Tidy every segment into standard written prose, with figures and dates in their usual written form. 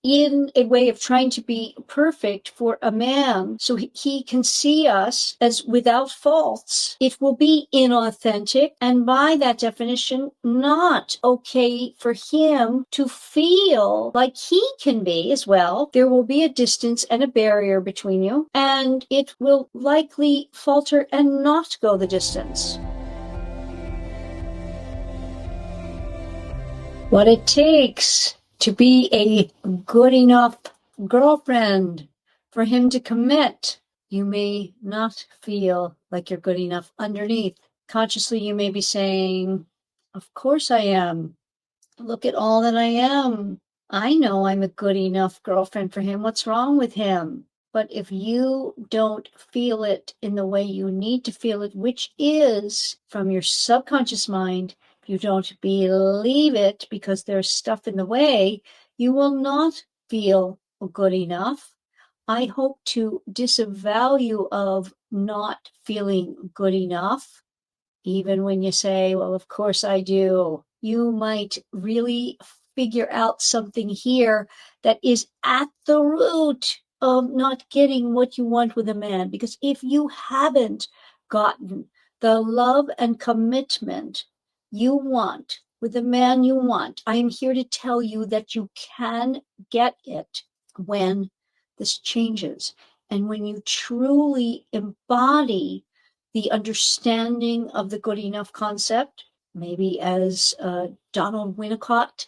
in a way of trying to be perfect for a man so he can see us as without faults, it will be inauthentic and by that definition not okay for him to feel like he can be as well. There will be a distance and a barrier between you, and it will likely falter and not go the distance. What it takes to be a good enough girlfriend for him to commit. You may not feel like you're good enough underneath. Consciously, you may be saying, of course I am. Look at all that I am. I know I'm a good enough girlfriend for him. What's wrong with him? But if you don't feel it in the way you need to feel it, which is from your subconscious mind, if you don't believe it because there's stuff in the way, you will not feel good enough. I hope to disavow you of not feeling good enough. Even when you say, well, of course I do, you might really figure out something here that is at the root of not getting what you want with a man. Because if you haven't gotten the love and commitment you want with the man you want, I am here to tell you that you can get it when this changes. And when you truly embody the understanding of the good enough concept, maybe as Donald Winnicott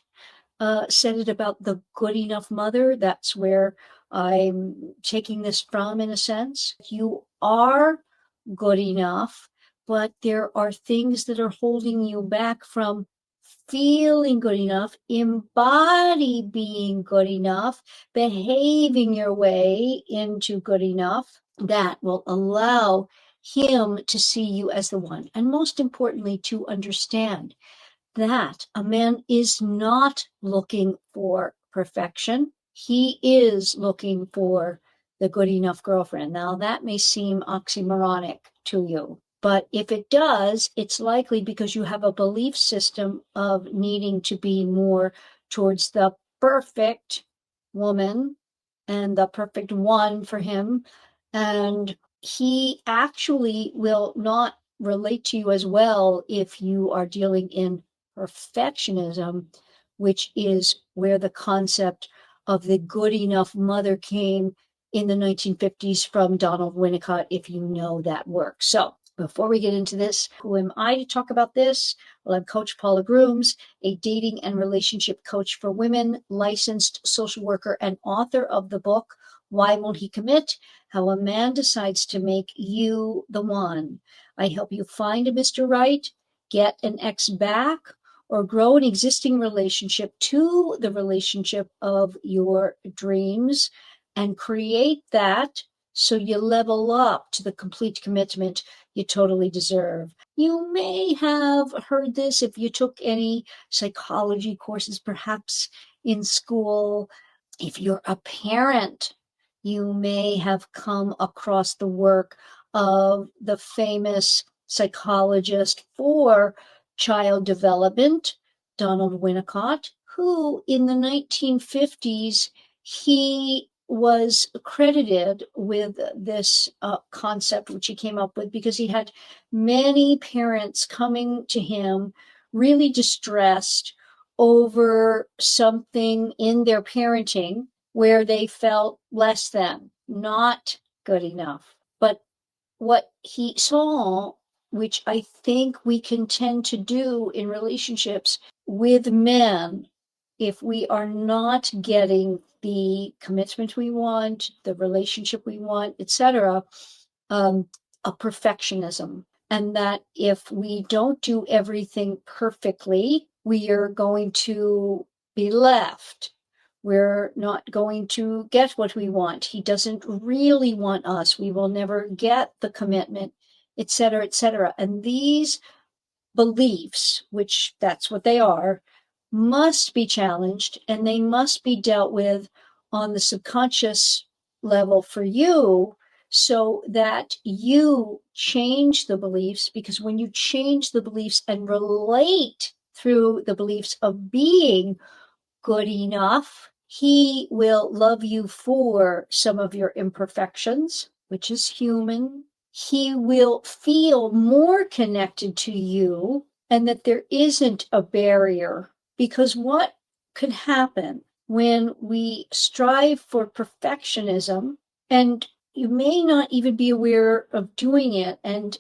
said it about the good enough mother. That's where I'm taking this from, in a sense. You are good enough, but there are things that are holding you back from feeling good enough, embody being good enough, behaving your way into good enough that will allow him to see you as the one. And most importantly, to understand that a man is not looking for perfection. He is looking for the good enough girlfriend. Now, that may seem oxymoronic to you, but if it does, it's likely because you have a belief system of needing to be more towards the perfect woman and the perfect one for him. And he actually will not relate to you as well if you are dealing in perfectionism, which is where the concept of the good enough mother came in the 1950s from Donald Winnicott, if you know that work. So before we get into this, who am I to talk about this? Well, I'm Coach Paula Grooms, a dating and relationship coach for women, licensed social worker, and author of the book, Why Won't He Commit? How a Man Decides to Make You the One. I help you find a Mr. Right, get an ex back, or grow an existing relationship to the relationship of your dreams and create that so you level up to the complete commitment you totally deserve. You may have heard this if you took any psychology courses, perhaps in school. If you're a parent, you may have come across the work of the famous psychologist for child development, Donald Winnicott, who in the 1950s, he was credited with this concept, which he came up with because he had many parents coming to him really distressed over something in their parenting where they felt less than, not good enough. But what he saw, which I think we can tend to do in relationships with men, if we are not getting the commitment we want, the relationship we want, etc., a perfectionism. And that if we don't do everything perfectly, we are going to be left. We're not going to get what we want. He doesn't really want us. We will never get the commitment, etc., etc. And these beliefs, which that's what they are, must be challenged and they must be dealt with on the subconscious level for you so that you change the beliefs. Because when you change the beliefs and relate through the beliefs of being good enough, He will love you for some of your imperfections, which is human. He will feel more connected to you and that there isn't a barrier. Because what could happen when we strive for perfectionism, and you may not even be aware of doing it, and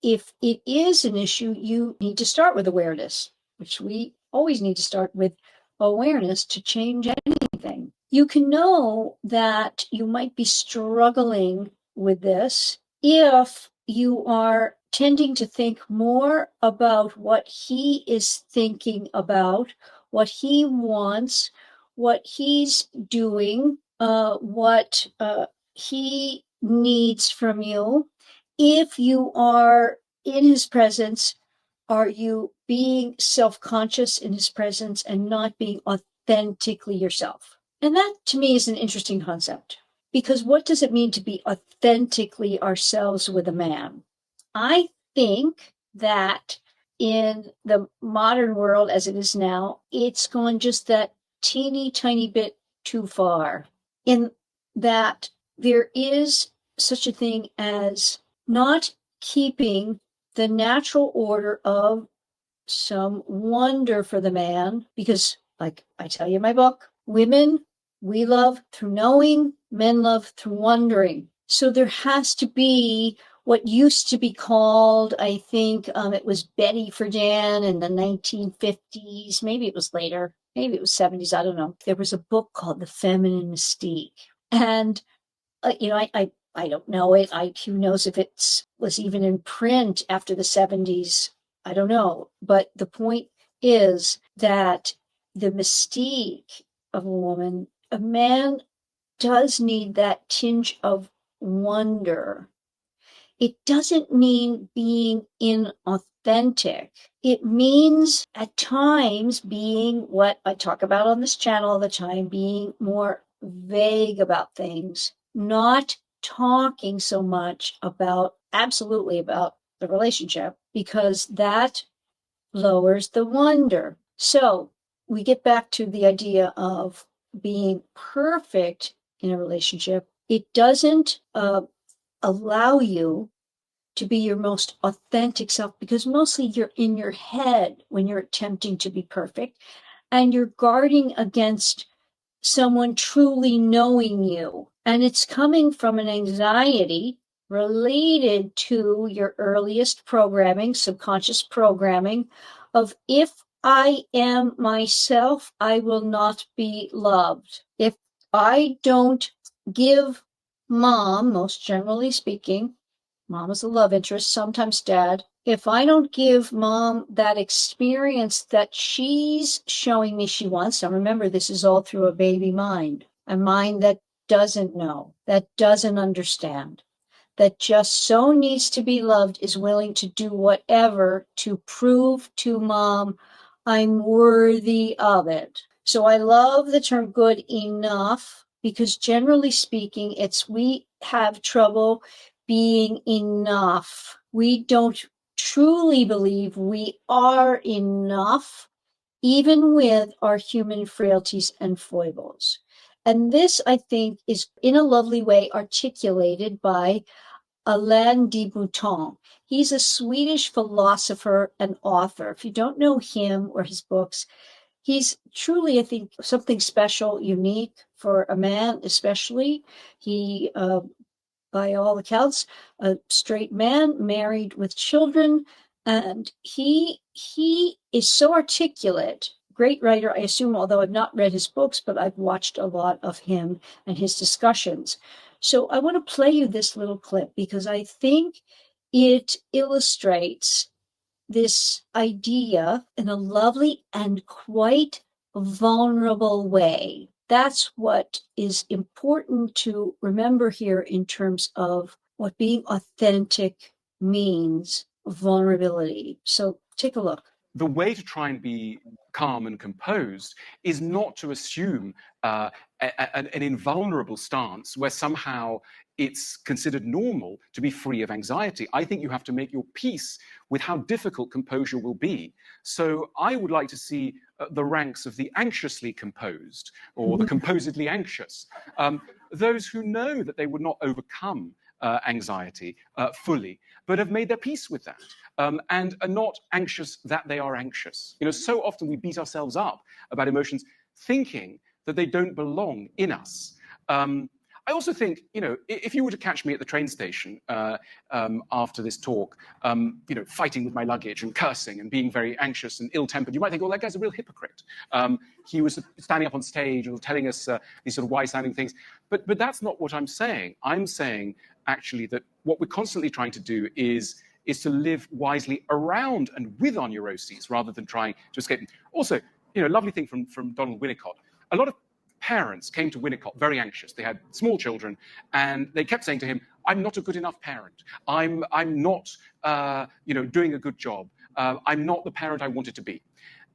if it is an issue, you need to start with awareness, which we always need to start with awareness to change anything. You can know that you might be struggling with this if you are tending to think more about what he is thinking about, what he wants, what he's doing, what he needs from you. If you are in his presence, are you being self-conscious in his presence and not being authentically yourself? And that to me is an interesting concept, because what does it mean to be authentically ourselves with a man? I think that in the modern world as it is now, it's gone just that teeny tiny bit too far, in that there is such a thing as not keeping the natural order of some wonder for the man, because, like I tell you in my book, women, we love through knowing, men love through wondering. So there has to be what used to be called, I think it was Betty Friedan in the 1950s, maybe it was later, maybe it was 70s, I don't know. There was a book called The Feminine Mystique. And I don't know it. Who knows if it was even in print after the 70s? I don't know. But the point is that the mystique of a woman, a man does need that tinge of wonder. It doesn't mean being inauthentic. It means at times being what I talk about on this channel all the time, being more vague about things, not talking so much about absolutely about the relationship, because that lowers the wonder. So we get back to the idea of being perfect in a relationship. It doesn't allow you to be your most authentic self, because mostly you're in your head when you're attempting to be perfect, and you're guarding against someone truly knowing you. And it's coming from an anxiety related to your earliest programming, subconscious programming of, if I am myself, I will not be loved. If I don't give mom, most generally speaking, mom is a love interest, sometimes dad. If I don't give mom that experience that she's showing me she wants, and remember, this is all through a baby mind, a mind that doesn't know, that doesn't understand, that just so needs to be loved, is willing to do whatever to prove to mom I'm worthy of it. So I love the term good enough, because generally speaking, we have trouble being enough. We don't truly believe we are enough, even with our human frailties and foibles. And this, I think, is in a lovely way articulated by Alain de Botton. He's a Swedish philosopher and author. If you don't know him or his books, he's truly, I think, something special, unique for a man, especially. He, by all accounts, a straight man, married with children, and he is so articulate. Great writer, I assume, although I've not read his books, but I've watched a lot of him and his discussions. So I want to play you this little clip because I think it illustrates this idea in a lovely and quite vulnerable way. That's what is important to remember here in terms of what being authentic means, vulnerability. So take a look. The way to try and be calm and composed is not to assume an invulnerable stance where somehow it's considered normal to be free of anxiety. I think you have to make your peace with how difficult composure will be. So I would like to see the ranks of the anxiously composed or the composedly anxious, those who know that they would not overcome anxiety fully, but have made their peace with that, and are not anxious that they are anxious. So often we beat ourselves up about emotions, thinking that they don't belong in us. I also think, if you were to catch me at the train station after this talk, fighting with my luggage and cursing and being very anxious and ill-tempered, you might think, well, that guy's a real hypocrite. He was standing up on stage and telling us these sort of wise-sounding things. But that's not what I'm saying. I'm saying, actually, that what we're constantly trying to do is to live wisely around and with our neuroses rather than trying to escape them. Also, lovely thing from Donald Winnicott. A lot of parents came to Winnicott very anxious. They had small children, and they kept saying to him, "I'm not a good enough parent. I'm not, doing a good job. I'm not the parent I wanted to be."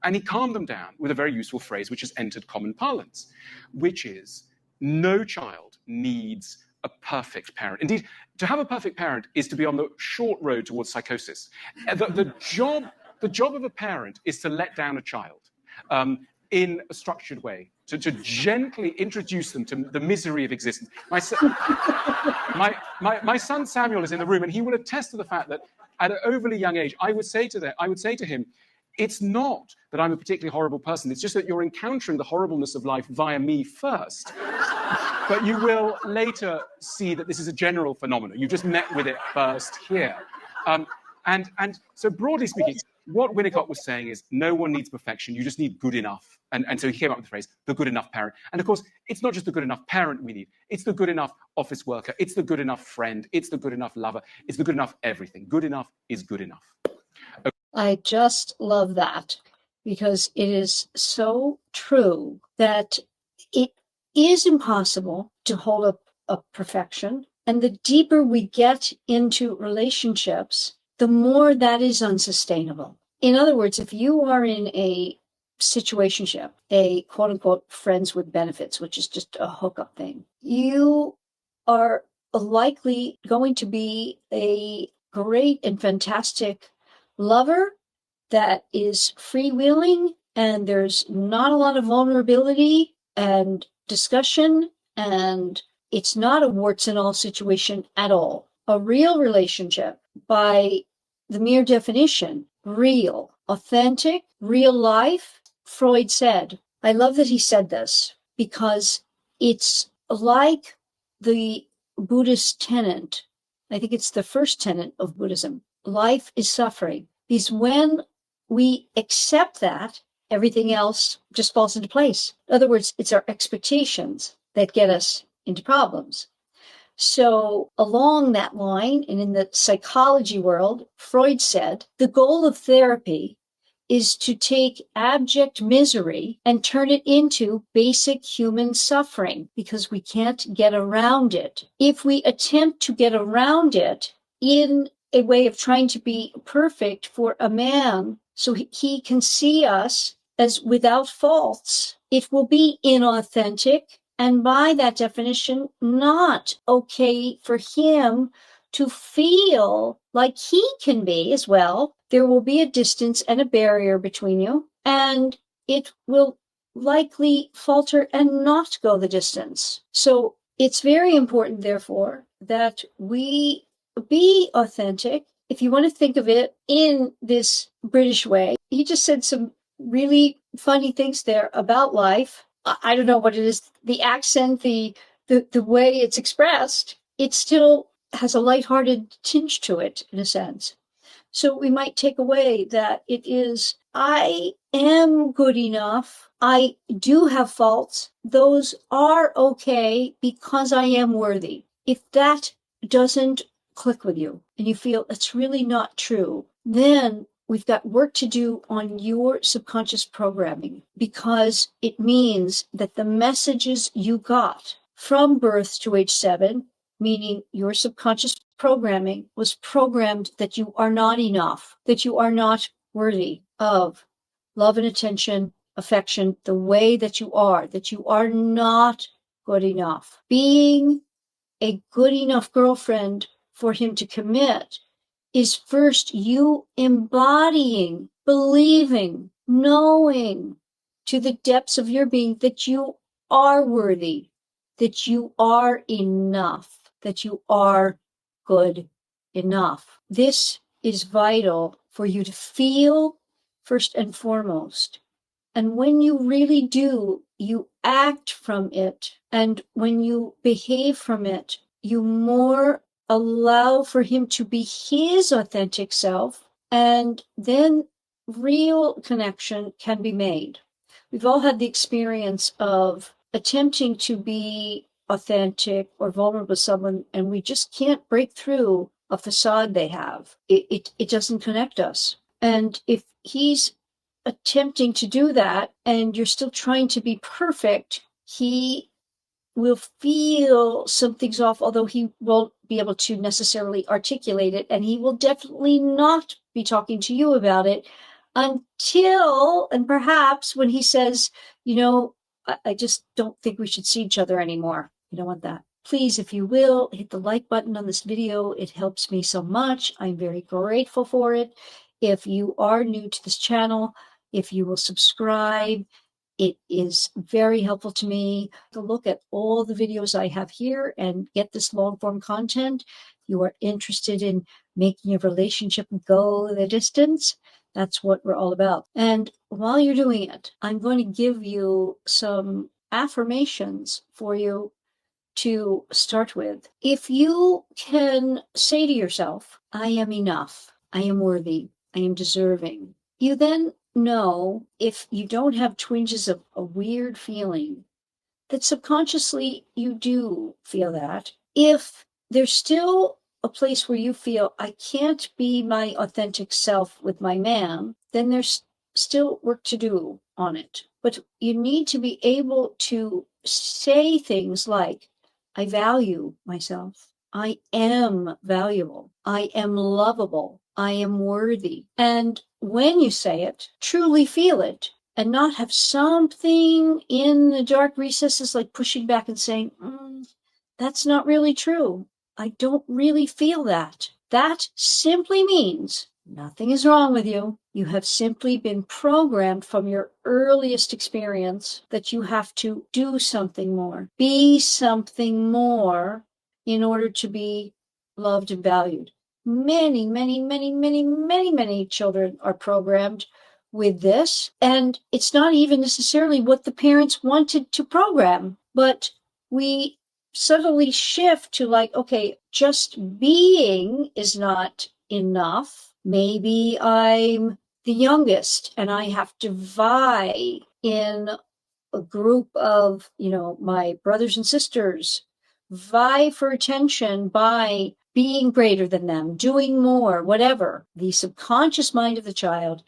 And he calmed them down with a very useful phrase which has entered common parlance, which is, no child needs a perfect parent. Indeed, to have a perfect parent is to be on the short road towards psychosis. The job of a parent is to let down a child in a structured way, to gently introduce them to the misery of existence. My son Samuel is in the room, and he will attest to the fact that at an overly young age, I would say to him, it's not that I'm a particularly horrible person. It's just that you're encountering the horribleness of life via me first. But you will later see that this is a general phenomenon. You just met with it first here. And so broadly speaking, what Winnicott was saying is no one needs perfection. You just need good enough. And so he came up with the phrase, the good enough parent. And of course, it's not just the good enough parent we need. It's the good enough office worker. It's the good enough friend. It's the good enough lover. It's the good enough everything. Good enough is good enough. I just love that, because it is so true that it is impossible to hold up a perfection. And the deeper we get into relationships, the more that is unsustainable. In other words, if you are in a situationship, a quote unquote friends with benefits, which is just a hookup thing, you are likely going to be a great and fantastic lover that is freewheeling, and there's not a lot of vulnerability and discussion, and it's not a warts and all situation at all. A real relationship, by the mere definition, real, authentic, real life, Freud said. I love that he said this, because it's like the Buddhist tenet. I think it's the first tenet of Buddhism. Life is suffering. Because when we accept that, everything else just falls into place. In other words, it's our expectations that get us into problems. So along that line, and in the psychology world, Freud said, the goal of therapy is to take abject misery and turn it into basic human suffering, because we can't get around it. If we attempt to get around it in a way of trying to be perfect for a man so he can see us as without faults, it will be inauthentic, and by that definition, not okay for him to feel like he can be as well. There will be a distance and a barrier between you, and it will likely falter and not go the distance. So it's very important, therefore, that we be authentic. If you want to think of it in this British way, he just said some really funny things there about life. I don't know what it is, the accent, the way it's expressed, it still has a lighthearted tinge to it, in a sense. So we might take away that it is, I am good enough. I do have faults. Those are okay because I am worthy. If that doesn't click with you and you feel it's really not true, then we've got work to do on your subconscious programming, because it means that the messages you got from birth to age 7, meaning your subconscious programming, was programmed that you are not enough, that you are not worthy of love and attention, affection, the way that you are not good enough. Being a good enough girlfriend for him to commit is first you embodying, believing, knowing to the depths of your being that you are worthy, that you are enough, that you are good enough. This is vital for you to feel first and foremost. And when you really do, you act from it. And when you behave from it, you more allow for him to be his authentic self. And then real connection can be made. We've all had the experience of attempting to be authentic or vulnerable with someone, and we just can't break through a facade they have. It doesn't connect us. And if he's attempting to do that and you're still trying to be perfect, he will feel something's off, although he won't be able to necessarily articulate it. And he will definitely not be talking to you about it until, and perhaps when he says, I just don't think we should see each other anymore. You don't want that. Please, if you will, hit the like button on this video. It helps me so much. I'm very grateful for it. If you are new to this channel, if you will subscribe, it is very helpful to me to look at all the videos I have here and get this long form content. You are interested in making your relationship go the distance. That's what we're all about. And while you're doing it, I'm going to give you some affirmations for you to start with. If you can say to yourself, I am enough, I am worthy, I am deserving, you then know, if you don't have twinges of a weird feeling, that subconsciously you do feel that. If there's still a place where you feel, I can't be my authentic self with my man, then there's still work to do on it. But you need to be able to say things like, I value myself. I am valuable. I am lovable. I am worthy. And when you say it, truly feel it, and not have something in the dark recesses like pushing back and saying, that's not really true. I don't really feel that. That simply means nothing is wrong with you. You have simply been programmed from your earliest experience that you have to do something more, be something more in order to be loved and valued. Many, many, many, many, many, many children are programmed with this, and it's not even necessarily what the parents wanted to program, but we subtly shift to like, okay, just being is not enough. Maybe I'm the youngest and I have to vie in a group of, my brothers and sisters, vie for attention by being greater than them, doing more, whatever. The subconscious mind of the child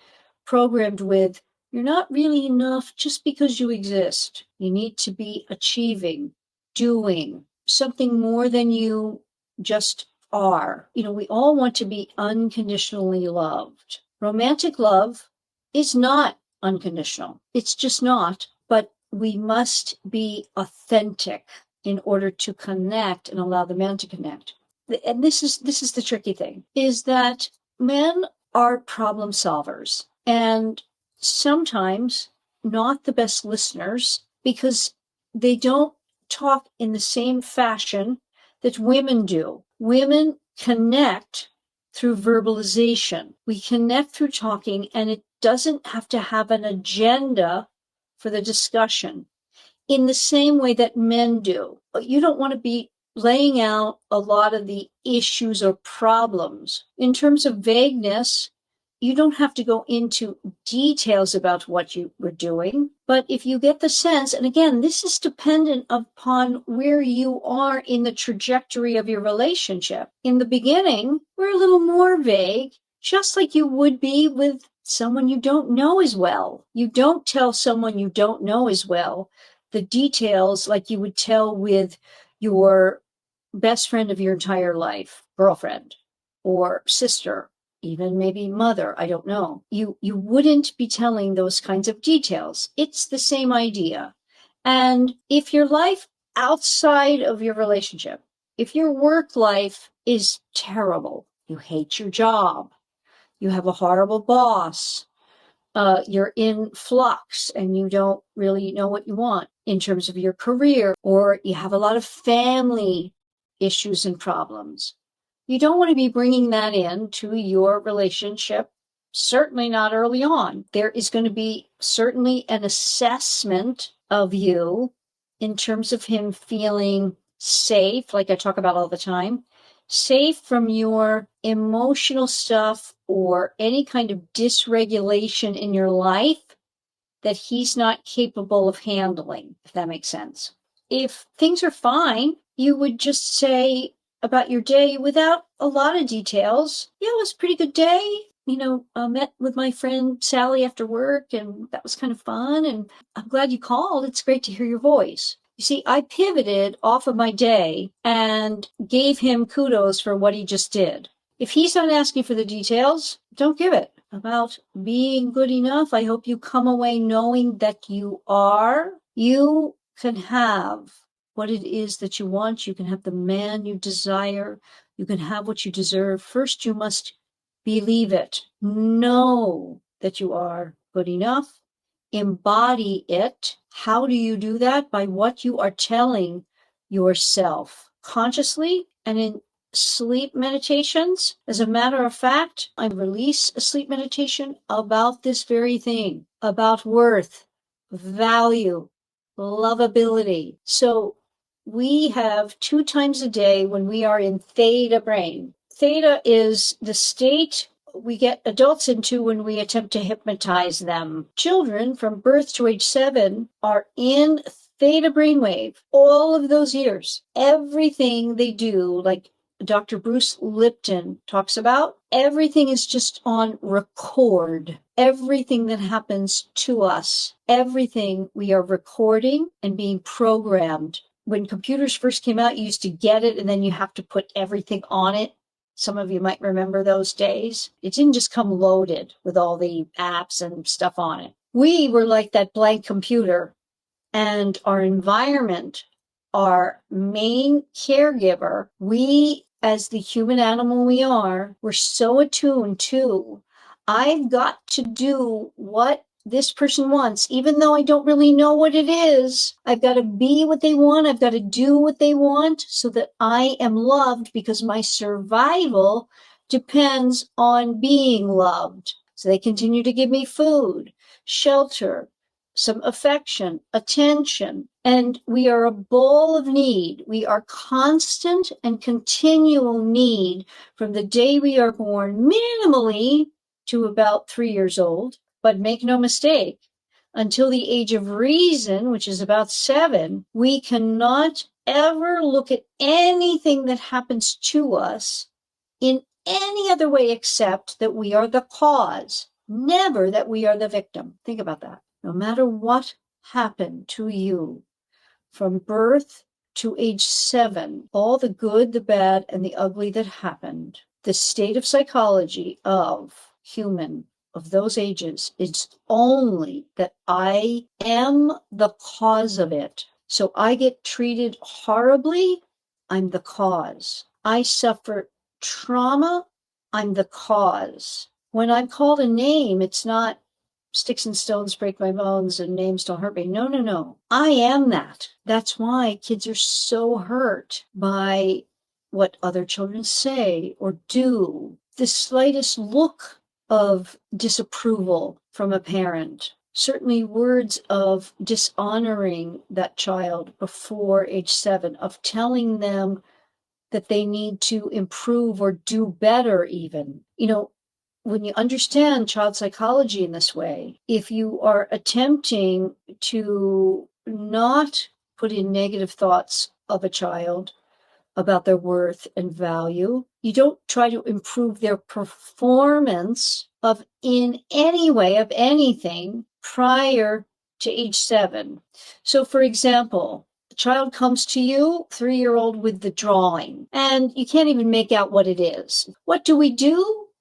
programmed with, you're not really enough just because you exist. You need to be achieving, doing something more than you just are. We all want to be unconditionally loved. Romantic love is not unconditional. It's just not. But we must be authentic in order to connect and allow the man to connect. And this is the tricky thing, is that men are problem solvers and sometimes not the best listeners because they don't talk in the same fashion that women do. Women connect through verbalization. We connect through talking, and it doesn't have to have an agenda for the discussion in the same way that men do. You don't want to be laying out a lot of the issues or problems. In terms of vagueness, you don't have to go into details about what you were doing, but if you get the sense, and again, this is dependent upon where you are in the trajectory of your relationship. In the beginning, we're a little more vague, just like you would be with someone you don't know as well. You don't tell someone you don't know as well the details like you would tell with your best friend of your entire life, girlfriend or sister, even maybe mother, I don't know. You wouldn't be telling those kinds of details. It's the same idea. And if your life outside of your relationship, if your work life is terrible, you hate your job, you have a horrible boss, you're in flux and you don't really know what you want in terms of your career, or you have a lot of family issues and problems. You don't want to be bringing that into your relationship, certainly not early on. There is going to be certainly an assessment of you in terms of him feeling safe, like I talk about all the time, safe from your emotional stuff or any kind of dysregulation in your life that he's not capable of handling, if that makes sense. If things are fine, you would just say about your day without a lot of details. Yeah, it was a pretty good day. I met with my friend Sally after work, and that was kind of fun. And I'm glad you called. It's great to hear your voice. You see, I pivoted off of my day and gave him kudos for what he just did. If he's not asking for the details, don't give it. About being good enough, I hope you come away knowing that you are. You can have what it is that you want. You can have the man you desire. You can have what you deserve. First, you must believe it. Know that you are good enough. Embody it. How do you do that? By what you are telling yourself consciously and in sleep meditations. As a matter of fact, I release a sleep meditation about this very thing, about worth, value, lovability. So we have 2 times a day when we are in theta brain. Theta is the state we get adults into when we attempt to hypnotize them. Children from birth to age 7 are in theta brainwave all of those years. Everything they do, like Dr. Bruce Lipton talks about, everything is just on record. Everything that happens to us, everything we are recording and being programmed. When computers first came out, you used to get it and then you have to put everything on it. Some of you might remember those days. It didn't just come loaded with all the apps and stuff on it. We were like that blank computer, and our environment, our main caregiver, we, as the human animal we are, we're so attuned to, I've got to do what this person wants, even though I don't really know what it is. I've got to be what they want. I've got to do what they want so that I am loved, because my survival depends on being loved. So they continue to give me food, shelter, some affection, attention, and we are a ball of need. We are constant and continual need from the day we are born, minimally to about 3 years old. But make no mistake, until the age of reason, which is about 7, we cannot ever look at anything that happens to us in any other way except that we are the cause, never that we are the victim. Think about that. No matter what happened to you from birth to age 7, all the good, the bad, and the ugly that happened, the state of psychology of human of those ages, it's only that I am the cause of it. So I get treated horribly, I'm the cause. I suffer trauma, I'm the cause. When I'm called a name, it's not sticks and stones break my bones and names don't hurt me. No, no, no. I am that. That's why kids are so hurt by what other children say or do. The slightest look of disapproval from a parent, certainly words of dishonoring that child before age 7, of telling them that they need to improve or do better even. When you understand child psychology in this way, if you are attempting to not put in negative thoughts of a child about their worth and value, you don't try to improve their performance of in any way of anything prior to age 7. So for example, a child comes to you, 3-year-old, with the drawing, and you can't even make out what it is. What do?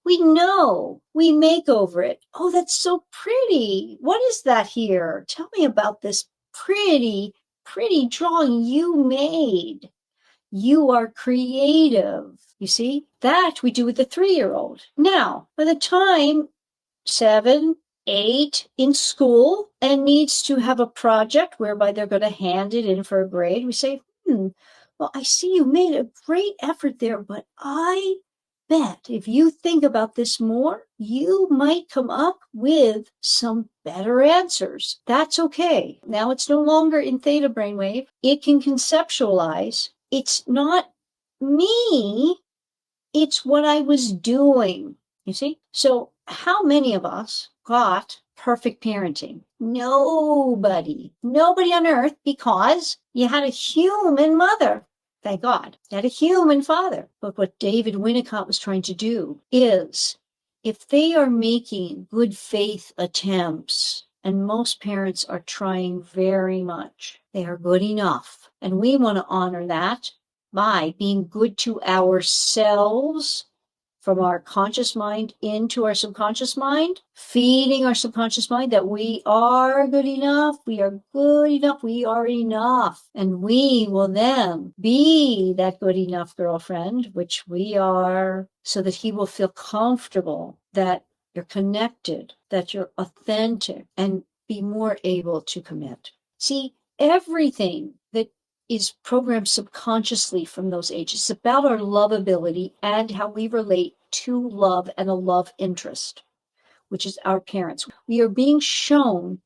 We know. We make over it. Oh, that's so pretty. What is that here? Tell me about this pretty, pretty drawing you made. You are creative. You see? That we do with the 3-year-old. Now, by the time 7, 8 in school and needs to have a project whereby they're going to hand it in for a grade, we say, well, I see you made a great effort there, but I bet if you think about this more, you might come up with some better answers. That's okay. Now it's no longer in theta brainwave. It can conceptualize. It's not me, it's what I was doing. You see? So, how many of us got perfect parenting? Nobody. Nobody on earth, because you had a human mother. Thank God. You had a human father. But what David Winnicott was trying to do is, if they are making good faith attempts, and most parents are trying very much, they are good enough. And we want to honor that by being good to ourselves, from our conscious mind into our subconscious mind, feeding our subconscious mind that we are good enough, we are good enough, we are enough. And we will then be that good enough girlfriend, which we are, so that he will feel comfortable that you're connected, that you're authentic, and be more able to commit. See, everything that is programmed subconsciously from those ages. It's about our lovability and how we relate to love and a love interest, which is our parents. We are being shown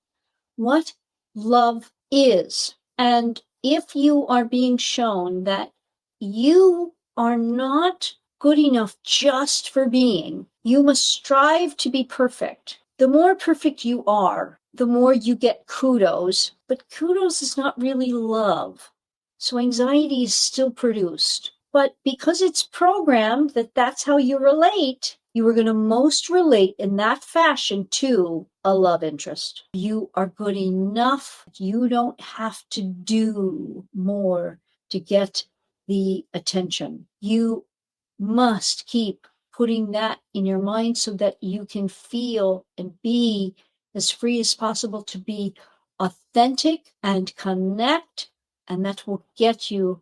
what love is. And if you are being shown that you are not good enough just for being, you must strive to be perfect. The more perfect you are, the more you get kudos, but kudos is not really love. So anxiety is still produced. But because it's programmed that that's how you relate, you are going to most relate in that fashion to a love interest. You are good enough. You don't have to do more to get the attention. You must keep putting that in your mind so that you can feel and be as free as possible to be authentic and connect, and that will get you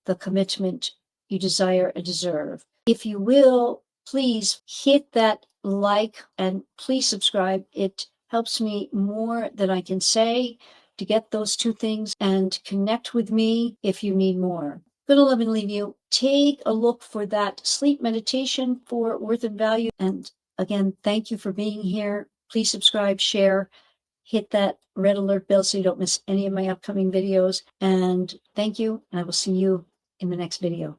the commitment you desire and deserve. If you will, please hit that like and please subscribe. It helps me more than I can say to get those two things, and connect with me if you need more. Gonna love and leave you. Take a look for that sleep meditation for worth and value. And again, thank you for being here. Please subscribe, share, hit that red alert bell so you don't miss any of my upcoming videos. And thank you, and I will see you in the next video.